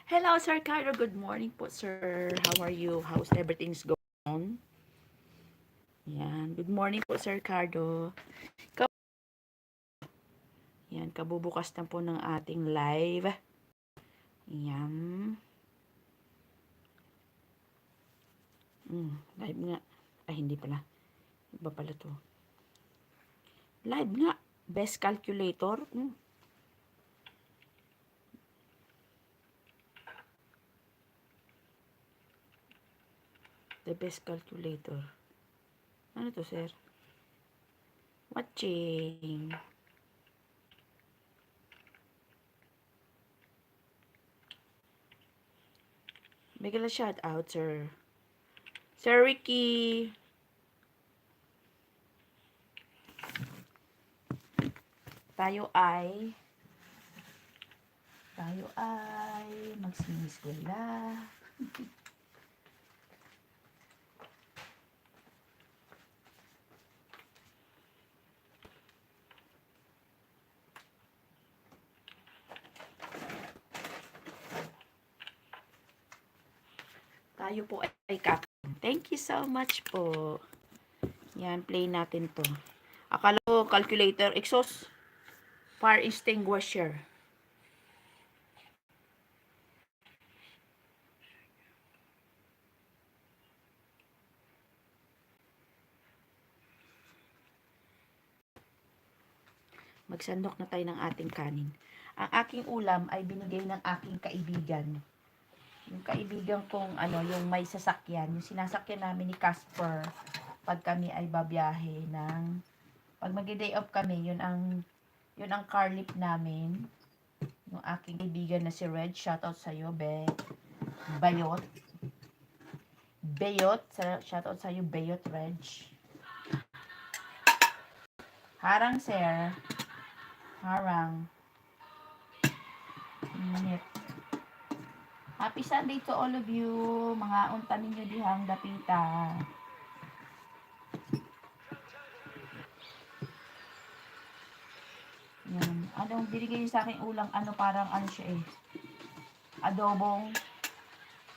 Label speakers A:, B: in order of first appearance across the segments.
A: Hello, Sir Carlo. Good morning po, sir. How are you? How's everything's going on? Yan. Good morning po, Sir Carlo. Yan. Kabubukas na po ng ating live. Yan. Live nga. Ay, hindi pala. Iba pala to. Live nga. Best calculator. The best calculator. Ano to, sir? Watching. Bigla shout out, sir. Sir Ricky. Tayo ay magsiniskwela. Tayo po ay kakain. Thank you so much po. Yan, play natin to. Akala ko calculator, exhaust, fire extinguisher. Magsandok na tayo ng ating kanin. Ang aking ulam ay binigay ng aking kaibigan. Yung kaibigan kong yung may sasakyan, yung sinasakyan namin ni Casper pag kami ay babiyahe pag mag-day off kami, yun ang car lift namin. Yung aking kaibigan na si Red, shoutout sa'yo, Bayot, shoutout sa'yo, Bayot Reg. Harang, sir. Harang. Minute. Happy Sunday to all of you. Mga unta ninyo dihang dapita. Yan. Anong binigay niyo sa akin ulang parang siya eh.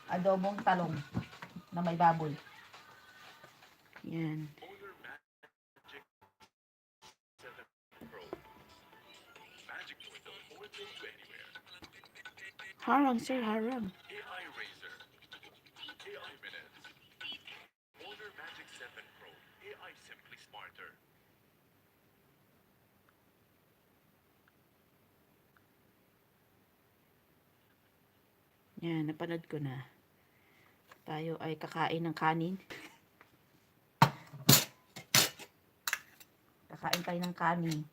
A: Adobong talong na may baboy. Yan. Harang, sir, harang.
B: AI Razor, AI Minutes, Older Magic 7 Pro, AI Simply Smarter.
A: Yan, napanood ko na. Tayo ay kakain ng kanin. Kakain tayo ng kanin.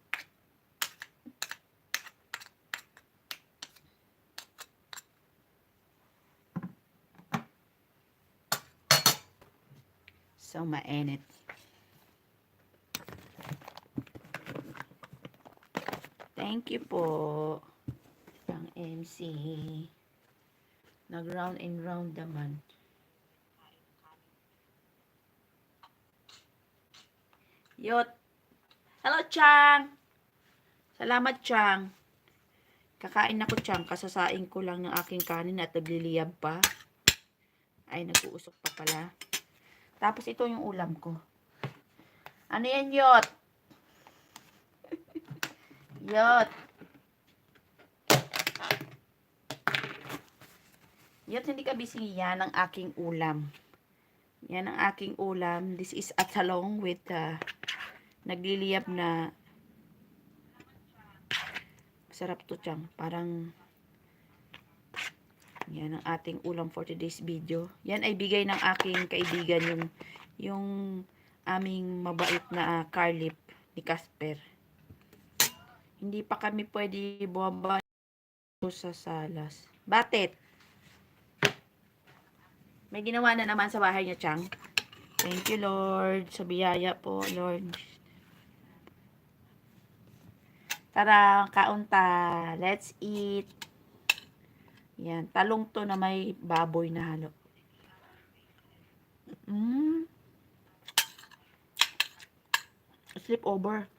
A: So, mainit. Thank you po. Ang MC. Nag-round and round naman. Yot. Hello, Chang. Salamat, Chang. Kakain ako, Chang. Kasasain ko lang ng aking kanin at nagliliyab pa. Ay, nag-uusok pa pala. Tapos ito yung ulam ko. Ano yan, Yot? Yot. Yot, hindi ka busy. Yan ang aking ulam. Yan ang aking ulam. This is at along with nagliliyab na sarap to, Chang. Parang yan ang ating ulam for today's video. Yan ay bigay ng aking kaibigan yung aming mabait na car lift ni Casper. Hindi pa kami pwede bumaba sa salas. Batet. May ginawa na naman sa bahay niya, Chang. Thank you, Lord. Sa biyaya po, Lord. Tara, kaunta. Let's eat. Yan. Talong to na may baboy na halo. Sleep over.